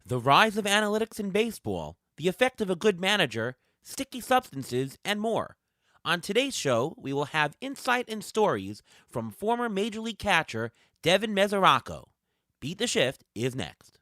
the rise of analytics in baseball, the effect of a good manager, sticky substances, and more. On today's show, we will have insight and stories from former Major League catcher Devin Mesoraco. Beat the Shift is next.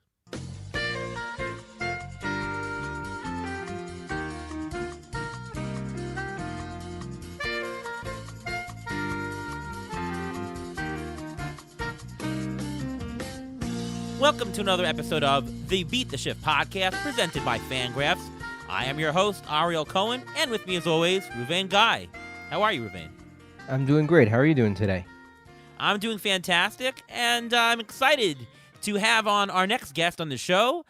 Welcome to another episode of the Beat the Shift podcast presented by Fangraphs. I am your host, Ariel Cohen, and with me as always, Ruvain Guy. How are you, Ruvain? I'm doing great. How are you doing today? I'm doing fantastic, and I'm excited to have on our next guest on the show.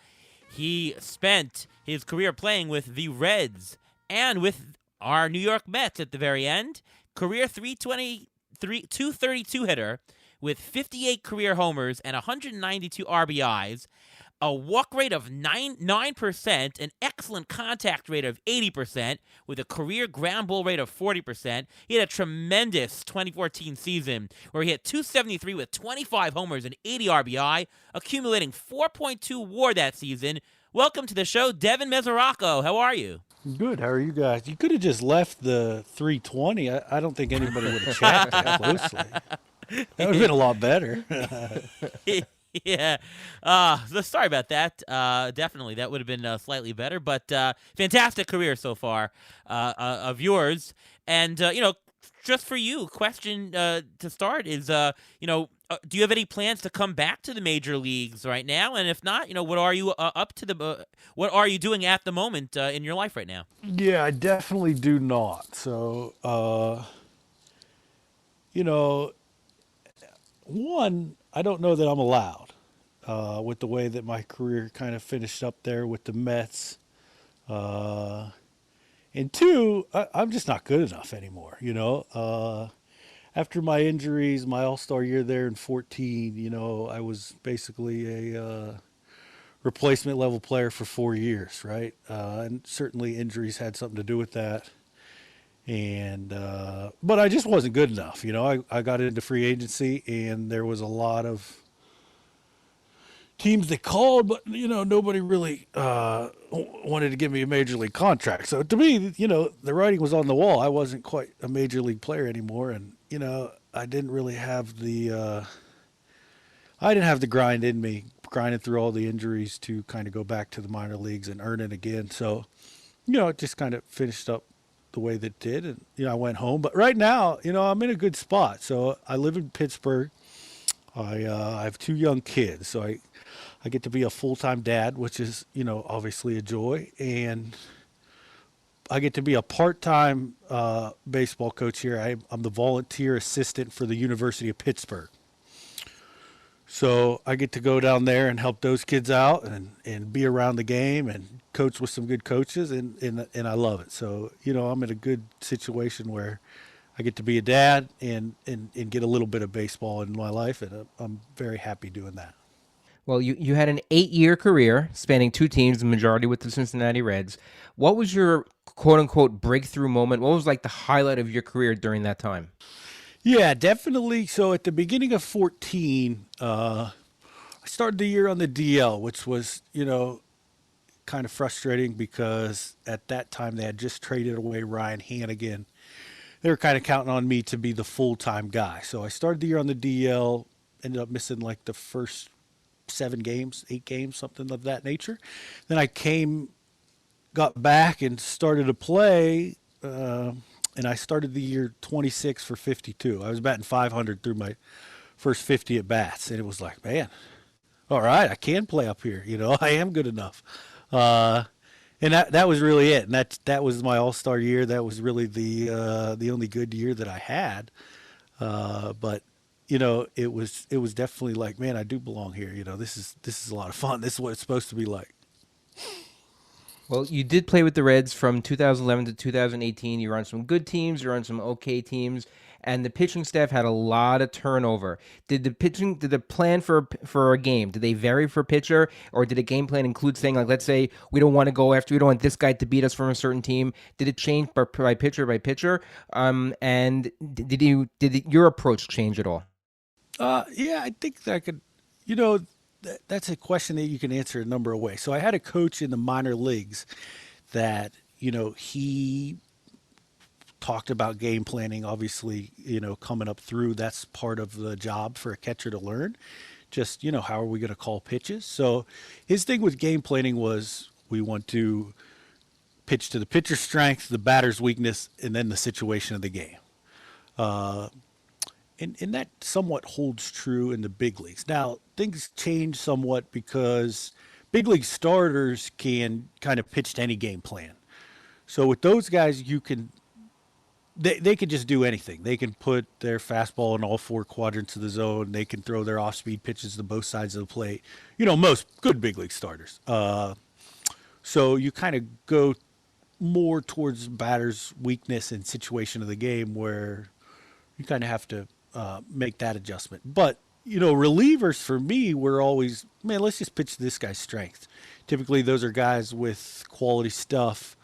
He spent his career playing with the Reds and with our New York Mets at the very end. Career 232 hitter with 58 career homers and 192 RBIs, a walk rate of 9%, an excellent contact rate of 80%, with a career ground ball rate of 40%. He had a tremendous 2014 season where he hit .273 with 25 homers and 80 RBI, accumulating 4.2 WAR that season. Welcome to the show, Devin Mesoraco. How are you? Good. How are you guys? You could have just left the 320. I don't think anybody would have checked that closely. That would have been a lot better. Yeah. Sorry about that. Definitely, that would have been slightly better, but fantastic career so far of yours. And, just for you, question to start is, do you have any plans to come back to the major leagues right now? And if not, what are you up to what are you doing at the moment in your life right now? Yeah, I definitely do not. So, one, I don't know that I'm allowed with the way that my career kind of finished up there with the Mets. And two, I'm just not good enough anymore, After my injuries, my all-star year there in 14, I was basically a replacement level player for 4 years, right? And certainly injuries had something to do with that. And but I just wasn't good enough. I got into free agency, and there was a lot of teams that called, but nobody really wanted to give me a major league contract. So to me, the writing was on the wall. I wasn't quite a major league player anymore, and I didn't really have the grind in me, grinding through all the injuries to kind of go back to the minor leagues and earn it again. So it just kind of finished up the way that it did, and I went home. But right now, I'm in a good spot. So I live in Pittsburgh. I have 2 young kids, so I get to be a full-time dad, which is obviously a joy, and I get to be a part-time baseball coach here. I'm the volunteer assistant for the University of Pittsburgh. So I get to go down there and help those kids out and be around the game and coach with some good coaches, and I love it. So, I'm in a good situation where I get to be a dad and get a little bit of baseball in my life, and I'm very happy doing that. Well, you had an 8-year career spanning 2 teams, the majority with the Cincinnati Reds. What was your quote-unquote breakthrough moment? What was like the highlight of your career during that time? Yeah, definitely. So at the beginning of 14, I started the year on the DL, which was, kind of frustrating because at that time they had just traded away Ryan Hannigan. They were kind of counting on me to be the full-time guy. So I started the year on the DL, ended up missing like the first 7 games, 8 games, something of that nature. Then I got back and started to play, and I started the year 26 for 52. I was batting .500 through my first 50 at bats, and it was like, man, all right, I can play up here. I am good enough. And that was really it. And that was my all-star year. That was really the only good year that I had. But it was definitely like, man, I do belong here. This is a lot of fun. This is what it's supposed to be like. Well, you did play with the Reds from 2011 to 2018. You were on some good teams, you were on some okay teams, and the pitching staff had a lot of turnover. Did the plan for a game, did they vary for pitcher, or did the game plan include saying, like, let's say we don't want this guy to beat us from a certain team? Did it change by pitcher by pitcher? And did your approach change at all? Yeah, I think that I could, that's a question that you can answer a number of ways. So I had a coach in the minor leagues that, he talked about game planning, obviously, coming up through. That's part of the job for a catcher to learn. Just, how are we going to call pitches? So his thing with game planning was we want to pitch to the pitcher's strength, the batter's weakness, and then the situation of the game. And that somewhat holds true in the big leagues. Now, things change somewhat because big league starters can kind of pitch to any game plan. So with those guys, they can just do anything. They can put their fastball in all four quadrants of the zone. They can throw their off-speed pitches to both sides of the plate. Most good big league starters. So you kind of go more towards batter's weakness and situation of the game where you kind of have to make that adjustment. But, relievers for me were always, man, let's just pitch this guy's strength. Typically, those are guys with quality stuff.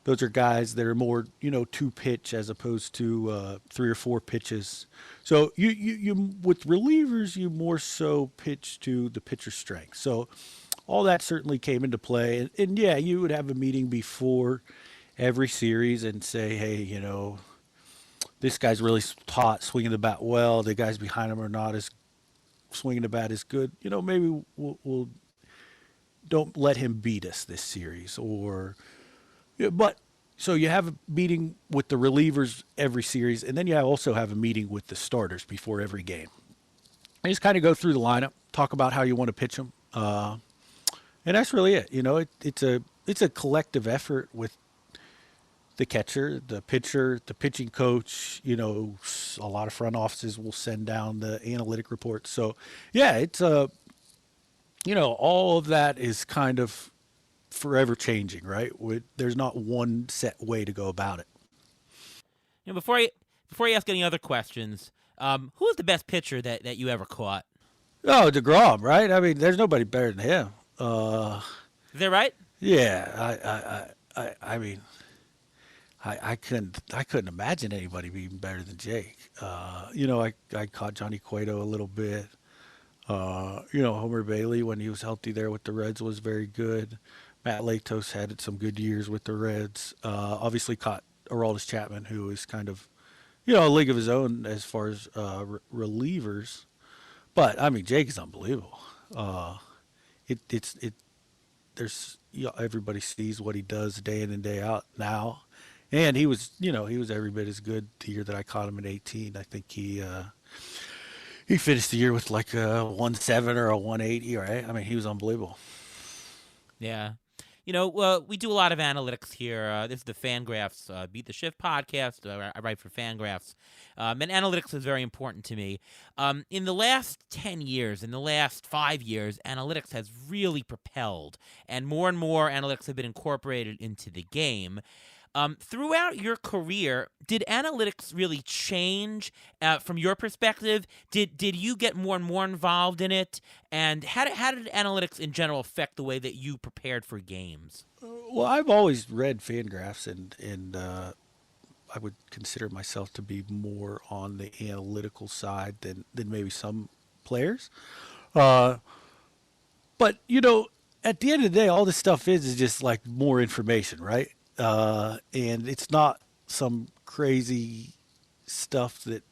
Those are guys that are more, two pitch as opposed to 3 or 4 pitches. So you with relievers, you more so pitch to the pitcher's strength. So all that certainly came into play. And yeah, you would have a meeting before every series and say, hey, this guy's really hot, swinging the bat well. The guys behind him are not as swinging the bat as good. Maybe we'll don't let him beat us this series. But so you have a meeting with the relievers every series, and then you also have a meeting with the starters before every game. And just kind of go through the lineup, talk about how you want to pitch them, and that's really it. It's a collective effort with the catcher, the pitcher, the pitching coach. A lot of front offices will send down the analytic reports. So yeah, it's all of that is kind of forever changing, right? There's not one set way to go about it. Before I ask any other questions, who was the best pitcher that you ever caught? Oh, DeGrom, right? I mean, there's nobody better than him. Is that right? Yeah, I mean, I couldn't imagine anybody being better than Jake. I caught Johnny Cueto a little bit. Homer Bailey, when he was healthy there with the Reds, was very good. Matt Latos had some good years with the Reds. Obviously caught Aroldis Chapman, who is kind of, a league of his own as far as relievers. But I mean, Jake is unbelievable. There's everybody sees what he does day in and day out now, and he was every bit as good the year that I caught him in 18. I think he finished the year with like a 1.7 or a 1.80, right? I mean, he was unbelievable. Yeah. We do a lot of analytics here. This is the Fangraphs Beat the Shift podcast. I write for Fangraphs. And analytics is very important to me. In the last 10 years, in the last 5 years, analytics has really propelled, and more analytics have been incorporated into the game. Throughout your career, did analytics really change from your perspective? Did you get more and more involved in it? And how did analytics in general affect the way that you prepared for games? Well, I've always read Fangraphs, and I would consider myself to be more on the analytical side than maybe some players. But at the end of the day, all this stuff is just like more information, right? And it's not some crazy stuff that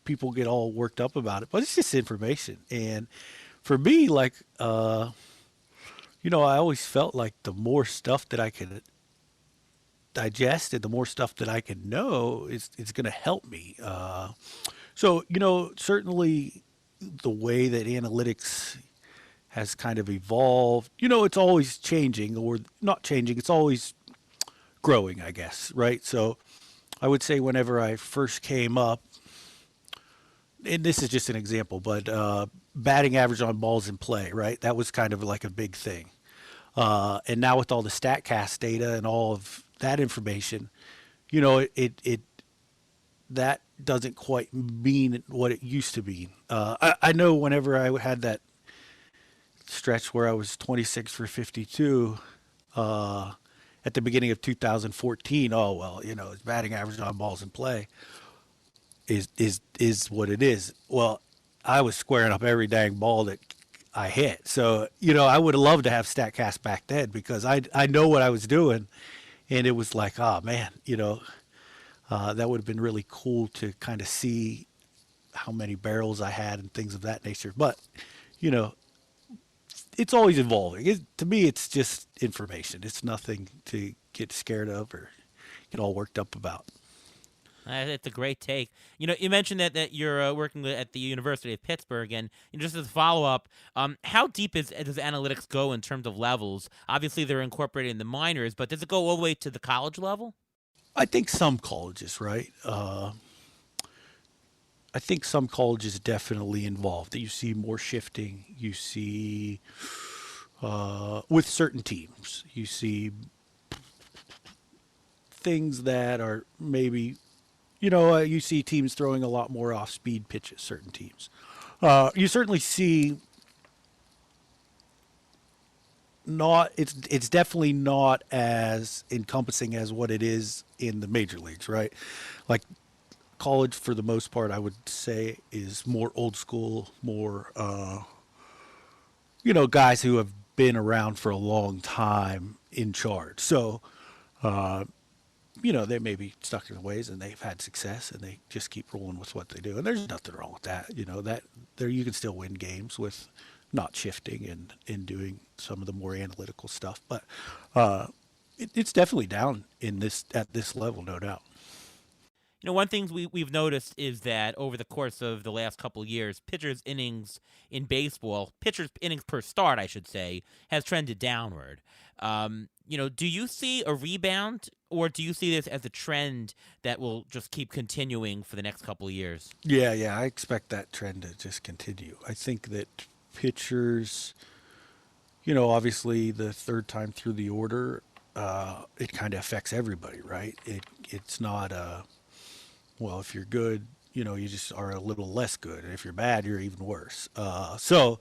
people get all worked up about it, but it's just information. And for me, like, I always felt like the more stuff that I could digest and the more stuff that I can know, it's going to help me. So, certainly the way that analytics has kind of evolved. It's always changing, or not changing. It's always growing, I guess, right? So I would say whenever I first came up, and this is just an example, but batting average on balls in play, right? That was kind of like a big thing. And now with all the StatCast data and all of that information, it that doesn't quite mean what it used to be. I know whenever I had that stretch where I was 26 for 52 at the beginning of 2014. Oh well, his batting average on balls in play is what it is. Well, I was squaring up every dang ball that I hit. So, I would have loved to have StatCast back then because I know what I was doing. And it was like, oh, man, that would have been really cool to kind of see how many barrels I had and things of that nature. But, you know, it's always evolving. To me, it's just information. It's nothing to get scared of or get all worked up about. It's a great take. You mentioned that you're working at the University of Pittsburgh, and just as a follow up, how deep does analytics go in terms of levels? Obviously, they're incorporated in the minors, but does it go all the way to the college level? I think some colleges, right? I think some colleges definitely involved. You see more shifting. You see with certain teams, you see things that are maybe, you see teams throwing a lot more off-speed pitches. Certain teams, you certainly see not. It's definitely not as encompassing as what it is in the major leagues, right? Like college, for the most part, I would say is more old school, more guys who have been around for a long time in charge. So they may be stuck in their ways and they've had success and they just keep rolling with what they do. And there's nothing wrong with that. That there you can still win games with not shifting and doing some of the more analytical stuff. But it's definitely down at this level, no doubt. One thing we've noticed is that over the course of the last couple of years, pitchers' innings in baseball, pitchers' innings per start, I should say, has trended downward. Do you see a rebound, or do you see this as a trend that will just keep continuing for the next couple of years? Yeah, I expect that trend to just continue. I think that pitchers, obviously the third time through the order, it kind of affects everybody, right? It's not well, if you're good, you just are a little less good. And if you're bad, you're even worse. So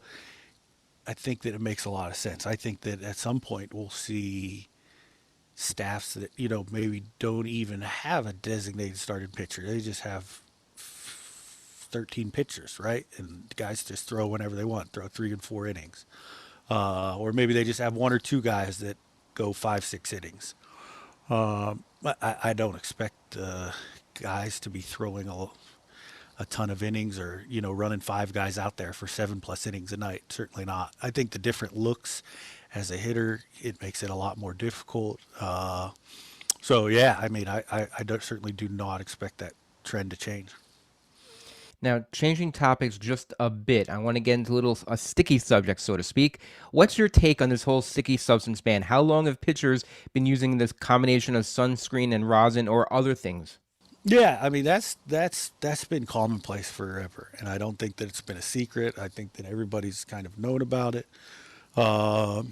I think that it makes a lot of sense. I think that at some point we'll see staffs that, maybe don't even have a designated starting pitcher. They just have 13 pitchers, right? And the guys just throw whenever they want, throw 3 and 4 innings. Or maybe they just have 1 or 2 guys that go 5-6 innings. I don't expect guys to be throwing a ton of innings or running 5 guys out there for 7+ innings a night. Certainly not. I think the different looks as a hitter, it makes it a lot more difficult. So yeah, I mean, I certainly do not expect that trend to change. Now, changing topics just a bit, I want to get into a sticky subject, so to speak. What's your take on this whole sticky substance ban? How long have pitchers been using this combination of sunscreen and rosin or other things? Yeah, I mean that's been commonplace forever, and I don't think that it's been a secret. I think that everybody's kind of known about it. Now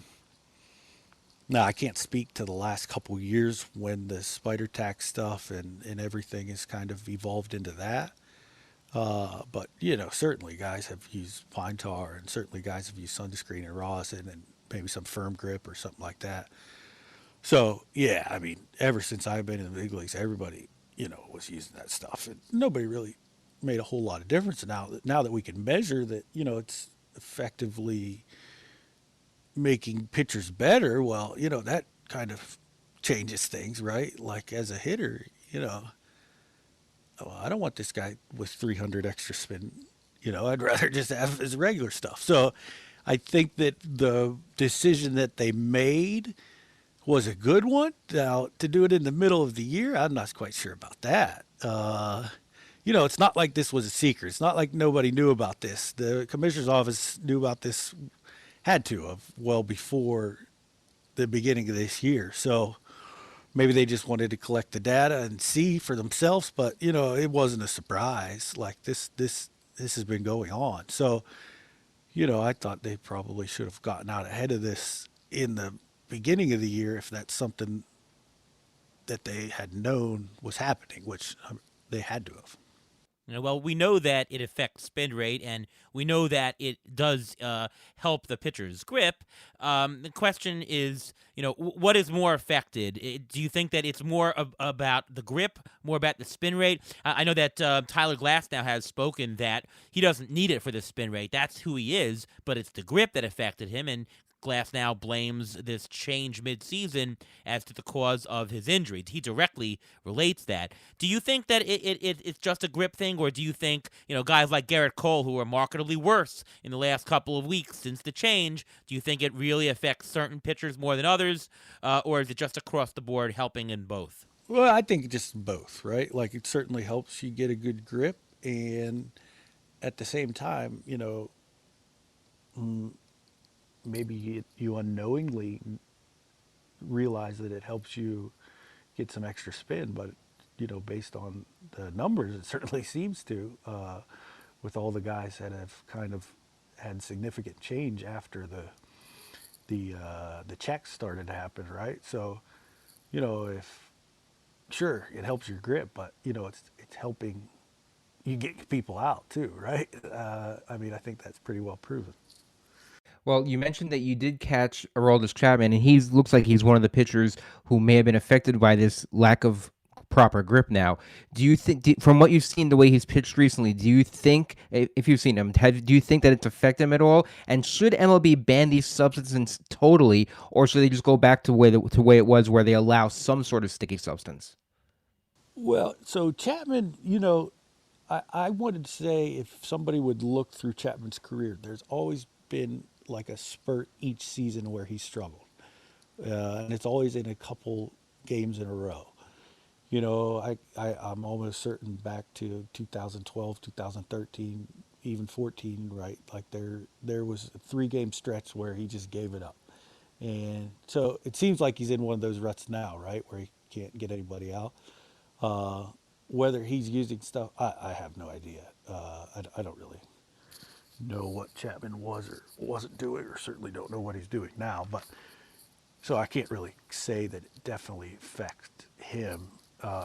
I can't speak to the last couple years when the spider tack stuff and everything has kind of evolved into that. But certainly guys have used pine tar, and certainly guys have used sunscreen and rosin, and maybe some firm grip or something like that. So yeah, I mean, ever since I've been in the big leagues, everybody was using that stuff, and nobody really made a whole lot of difference. Now that we can measure that, it's effectively making pitchers better. Well, that kind of changes things, right? Like as a hitter, I don't want this guy with 300 extra spin. I'd rather just have his regular stuff. So I think that the decision that they made was a good one. Now, to do it in the middle of the year, I'm not quite sure about that. It's not like this was a secret. It's not like nobody knew about this. The commissioner's office knew about this, had to have, well before the beginning of this year. So maybe they just wanted to collect the data and see for themselves, but it wasn't a surprise. Like this has been going on. So, I thought they probably should have gotten out ahead of this in the beginning of the year if that's something that they had known was happening, which they had to have. Well, we know that it affects spin rate, and we know that it does help the pitcher's grip. The question is, what is more affected? Do you think that it's more about the grip, more about the spin rate? I know that Tyler Glass now has spoken that he doesn't need it for the spin rate. That's who he is, but it's the grip that affected him, and Glass now blames this change midseason as to the cause of his injury. He directly relates that. Do you think that it's just a grip thing, or do you think, guys like Garrett Cole, who are markedly worse in the last couple of weeks since the change, do you think it really affects certain pitchers more than others, or is it just across the board helping in both? Well, I think just both, right? Like it certainly helps you get a good grip, and at the same time, maybe you unknowingly realize that it helps you get some extra spin, but based on the numbers, it certainly seems to, with all the guys that have kind of had significant change after the checks started to happen, right? So, if sure it helps your grip, but it's helping you get people out too, right? I mean, I think that's pretty well proven. Well, you mentioned that you did catch Aroldis Chapman, and he looks like he's one of the pitchers who may have been affected by this lack of proper grip now. Do you think, from what you've seen, the way he's pitched recently, do you think, if you've seen him, do you think that it's affected him at all? And should MLB ban these substances totally, or should they just go back to the way it was, where they allow some sort of sticky substance? Well, so Chapman, I wanted to say if somebody would look through Chapman's career, there's always been like a spurt each season where he struggled. And it's always in a couple games in a row. I'm almost certain back to 2012, 2013, even 14, right? Like there was a 3 game stretch where he just gave it up. And so it seems like he's in one of those ruts now, right? Where he can't get anybody out. Uh, Whether he's using stuff, I have no idea. I don't really know what Chapman was or wasn't doing, or certainly don't know what he's doing now. But so I can't really say that it definitely affects him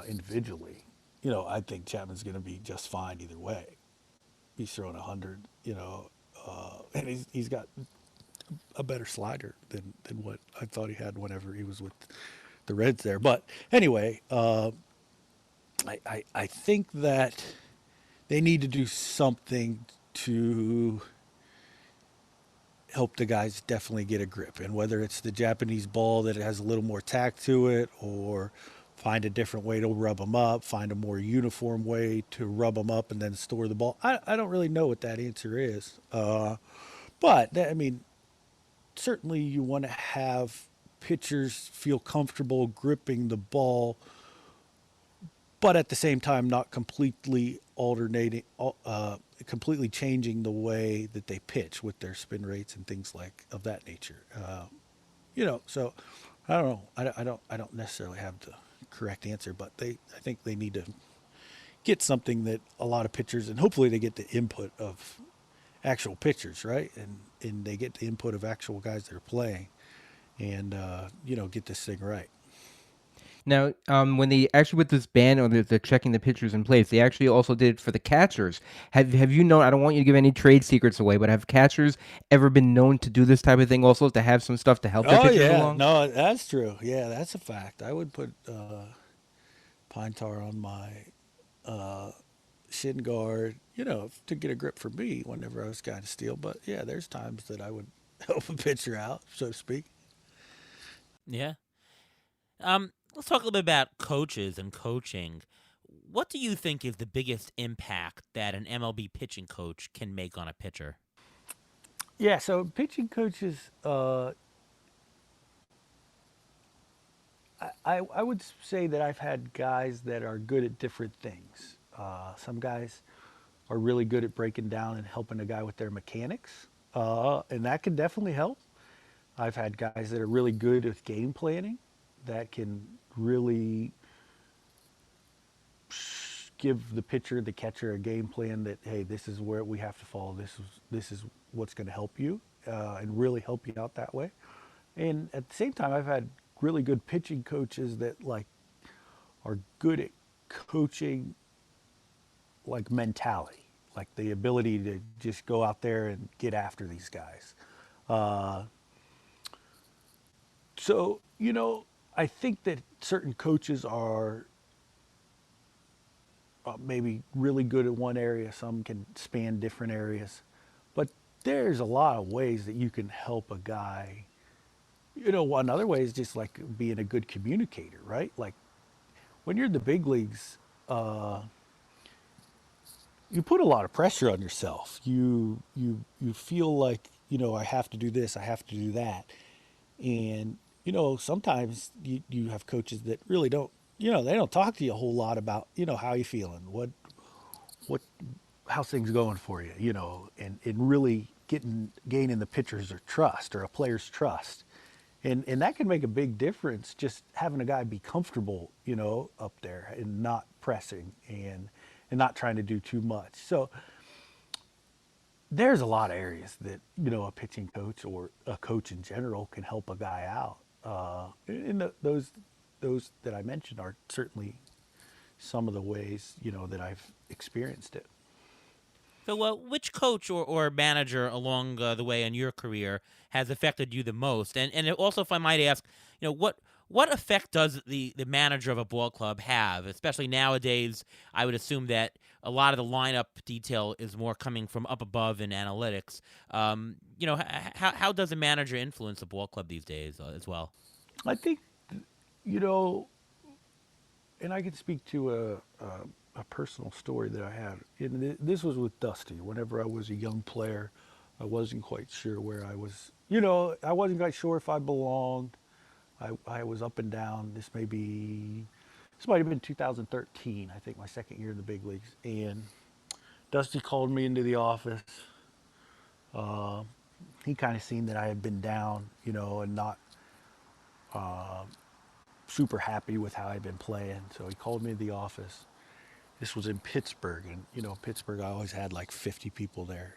individually. I think Chapman's going to be just fine either way. He's throwing 100, and he's got a better slider than what I thought he had whenever he was with the Reds there. But anyway, I think that they need to do something to help the guys definitely get a grip. And whether it's the Japanese ball that has a little more tact to it, or find a different way to rub them up, find a more uniform way to rub them up and then store the ball. I don't really know what that answer is. I mean, certainly you want to have pitchers feel comfortable gripping the ball, but at the same time not completely changing the way that they pitch with their spin rates and things like of that nature. So I don't know. I don't necessarily have the correct answer, but I think they need to get something that a lot of pitchers, and hopefully they get the input of actual pitchers, right? And they get the input of actual guys that are playing, and get this thing right. Now, when they actually with this ban or the checking the pitchers in place, they actually also did it for the catchers. Have you known? I don't want you to give any trade secrets away, but have catchers ever been known to do this type of thing also, to have some stuff to help their Oh pitchers yeah, along? no, that's true. Yeah, that's a fact. I would put pine tar on my shin guard, to get a grip for me whenever I was kind of steel. But yeah, there's times that I would help a pitcher out, so to speak. Yeah. Let's talk a little bit about coaches and coaching. What do you think is the biggest impact that an MLB pitching coach can make on a pitcher? Yeah, so pitching coaches, I would say that I've had guys that are good at different things. Some guys are really good at breaking down and helping a guy with their mechanics, and that can definitely help. I've had guys that are really good with game planning that can really give the pitcher, the catcher, a game plan that, hey, this is where we have to follow. This is what's going to help you, and really help you out that way. And at the same time, I've had really good pitching coaches that like are good at coaching like mentality, like the ability to just go out there and get after these guys. Uh, so I think that certain coaches are maybe really good at one area. Some can span different areas, but there's a lot of ways that you can help a guy. One other way is just like being a good communicator, right? Like when you're in the big leagues, you put a lot of pressure on yourself. You feel like I have to do this, I have to do that, and sometimes you have coaches that really don't. They don't talk to you a whole lot about how you feeling, what how's things going for you, and really gaining the pitcher's or trust or a player's trust. And that can make a big difference, just having a guy be comfortable, up there and not pressing and not trying to do too much. So there's a lot of areas that, a pitching coach or a coach in general can help a guy out. Those that I mentioned are certainly some of the ways, that I've experienced it. So, which coach or manager along the way in your career has affected you the most? And also, if I might ask, what effect does the manager of a ball club have? Especially nowadays, I would assume that a lot of the lineup detail is more coming from up above in analytics. How does a manager influence a ball club these days as well? I think, you know, and I can speak to a personal story that I had. And this was with Dusty. Whenever I was a young player, I wasn't quite sure where I was. I wasn't quite sure if I belonged. I was up and down. This might have been 2013, I think, my second year in the big leagues. And Dusty called me into the office. Uh, he kind of seen that I had been down, and not super happy with how I'd been playing. So he called me to the office. This was in Pittsburgh, and Pittsburgh, I always had like 50 people there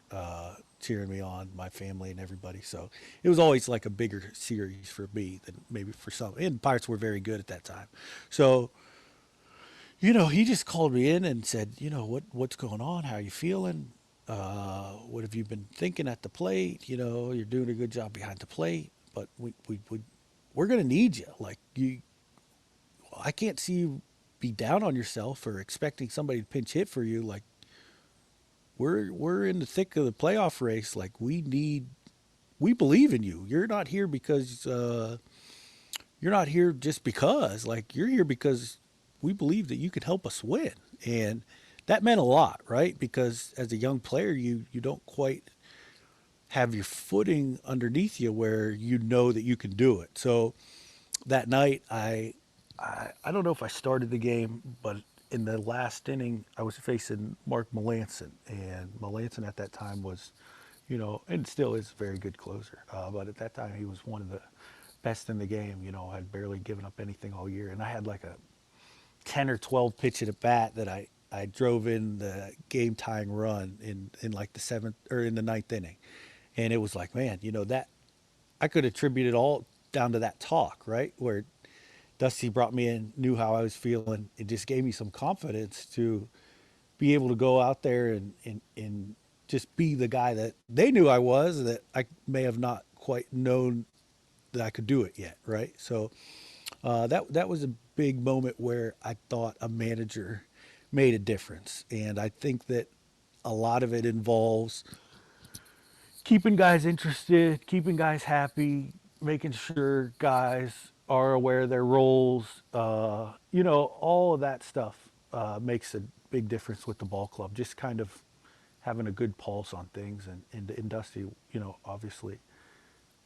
cheering me on, my family and everybody. So it was always like a bigger series for me than maybe for some. And Pirates were very good at that time. So he just called me in and said, what's going on? How are you feeling? What have you been thinking at the plate? You're doing a good job behind the plate, but we're going to need you. Like I can't see you be down on yourself or expecting somebody to pinch hit for you. Like we're in the thick of the playoff race. Like we believe in you. You're not here because you're not here just because. Like you're here because we believe that you could help us win. And that meant a lot, right? Because as a young player, you don't quite have your footing underneath you where you know that you can do it. So that night, I don't know if I started the game, but in the last inning, I was facing Mark Melanson, and Melanson at that time was, and still is a very good closer. But at that time, he was one of the best in the game. Had barely given up anything all year, and I had like a 10 or 12 pitch at a bat that I drove in the game tying run in like the seventh or in the ninth inning, and it was like, man, that I could attribute it all down to that talk, right? Where Dusty brought me in, knew how I was feeling. It just gave me some confidence to be able to go out there and just be the guy that they knew I was, that I may have not quite known that I could do it yet, right? So that was a big moment where I thought a manager made a difference. And I think that a lot of it involves keeping guys interested, keeping guys happy, making sure guys are aware of their roles. All of that stuff makes a big difference with the ball club. Just kind of having a good pulse on things. And Dusty, obviously,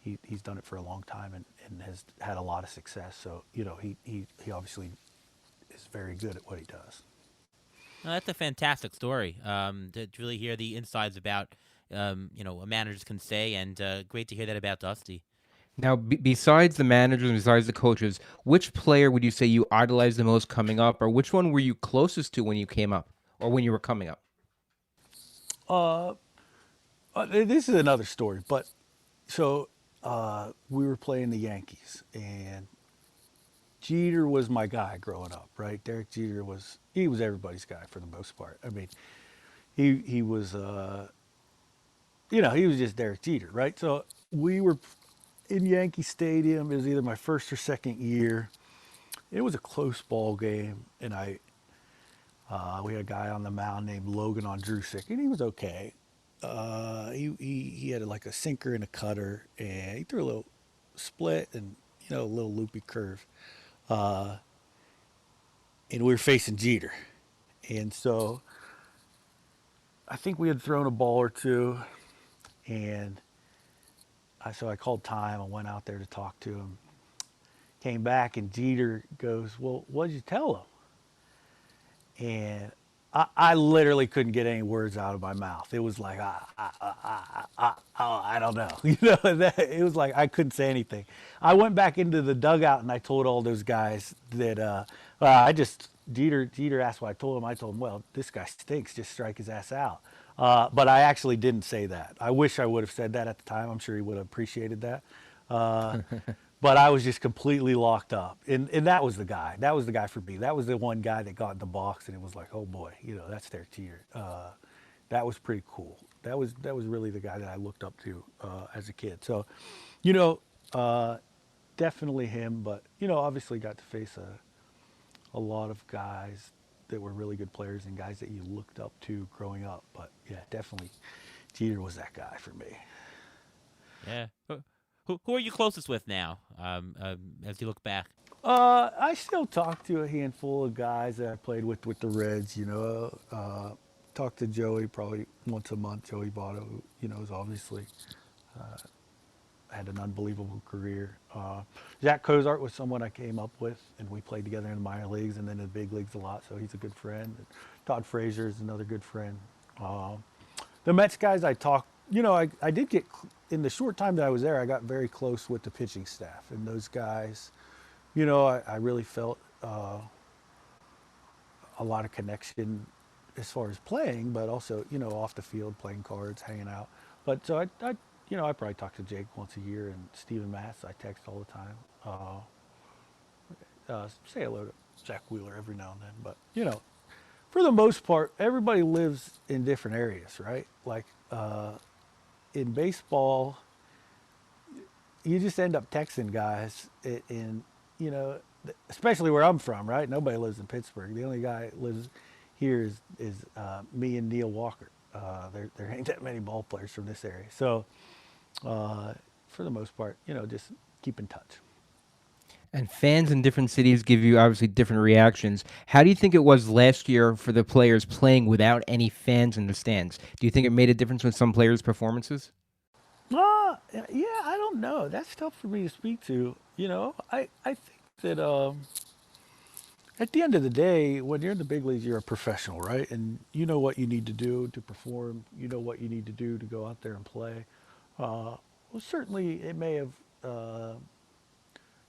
he's done it for a long time and has had a lot of success. So, he obviously is very good at what he does. Well, that's a fantastic story. To really hear the insides about, a managers can say, and great to hear that about Dusty. Now, besides the managers and besides the coaches, which player would you say you idolized the most coming up, or which one were you closest to when you came up, or when you were coming up? This is another story, but so we were playing the Yankees, and Jeter was my guy growing up, right? Derek Jeter was everybody's guy for the most part. I mean, he was he was just Derek Jeter, right? So we were in Yankee Stadium. It was either my first or second year. It was a close ball game, and we had a guy on the mound named Logan Ondrusik, and he was okay. He had like a sinker and a cutter, and he threw a little split and a little loopy curve. And we were facing Jeter, and so I think we had thrown a ball or two, and so I called time. I went out there to talk to him. Came back, and Jeter goes, "Well, what did you tell him?" And I literally couldn't get any words out of my mouth. It was like, I don't know. It was like I couldn't say anything. I went back into the dugout and I told all those guys that Jeter asked what I told him. I told him, well, this guy stinks. Just strike his ass out. But I actually didn't say that. I wish I would have said that at the time. I'm sure he would have appreciated that. But I was just completely locked up. And that was the guy. That was the guy for me. That was the one guy that got in the box, and it was like, oh, boy, that's Derek Jeter. That was pretty cool. That was really the guy that I looked up to as a kid. So, definitely him. But, obviously got to face a lot of guys that were really good players and guys that you looked up to growing up. But, yeah, definitely Jeter was that guy for me. Yeah. Who are you closest with now, as you look back? I still talk to a handful of guys that I played with the Reds. Talk to Joey probably once a month. Joey Votto, is obviously had an unbelievable career. Zach Cozart was someone I came up with, and we played together in the minor leagues and then in the big leagues a lot. So he's a good friend. Todd Frazier is another good friend. The Mets guys I talked. I did get, in the short time that I was there, I got very close with the pitching staff. And those guys, I really felt a lot of connection as far as playing, but also, off the field, playing cards, hanging out. But so I probably talk to Jake once a year, and Steven Matz, I text all the time. Say hello to Zach Wheeler every now and then. But, for the most part, everybody lives in different areas, right? Like, in baseball, you just end up texting guys especially where I'm from, right? Nobody lives in Pittsburgh. The only guy that lives here is me and Neil Walker. There ain't that many ball players from this area. So, for the most part, just keep in touch. And fans in different cities give you obviously different reactions. How do you think it was last year for the players playing without any fans in the stands? Do you think it made a difference with some players' performances? Yeah, I don't know. That's tough for me to speak to. I think that at the end of the day, when you're in the big leagues, you're a professional, right? And you know what you need to do to perform. You know what you need to do to go out there and play. Well, certainly it may have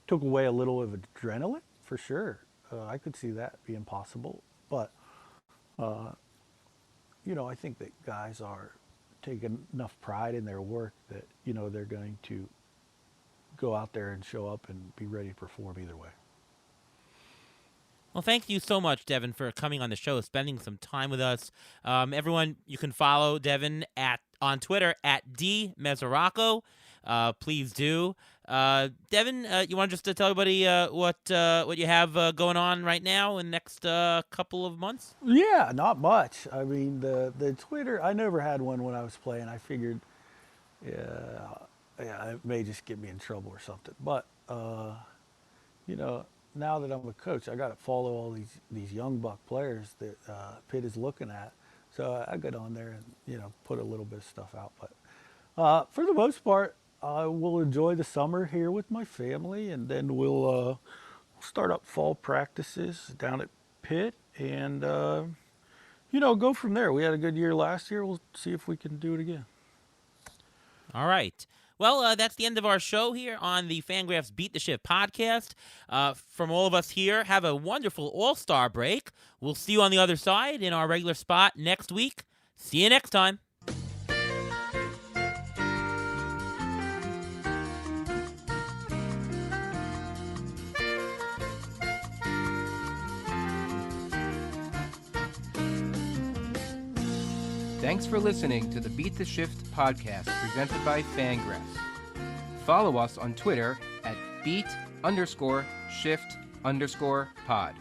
took away a little of adrenaline, for sure. I could see that being possible. But, I think that guys are taking enough pride in their work that, they're going to go out there and show up and be ready to perform either way. Well, thank you so much, Devin, for coming on the show, spending some time with us. Everyone, you can follow Devin on Twitter at @DMesoraco. Please do. Devin, you want just to tell everybody what you have going on right now in the next couple of months? Yeah, not much. I mean, the Twitter, I never had one when I was playing. I figured, it may just get me in trouble or something. But, now that I'm a coach, I got to follow all these young buck players that Pitt is looking at. So I get on there and, put a little bit of stuff out. But for the most part, I will enjoy the summer here with my family, and then we'll start up fall practices down at Pitt and, go from there. We had a good year last year. We'll see if we can do it again. All right. Well, that's the end of our show here on the Fangraphs Beat the Shift podcast. From all of us here, have a wonderful All-Star break. We'll see you on the other side in our regular spot next week. See you next time. Thanks for listening to the Beat the Shift podcast presented by Fangraphs. Follow us on Twitter at beat_shift_pod.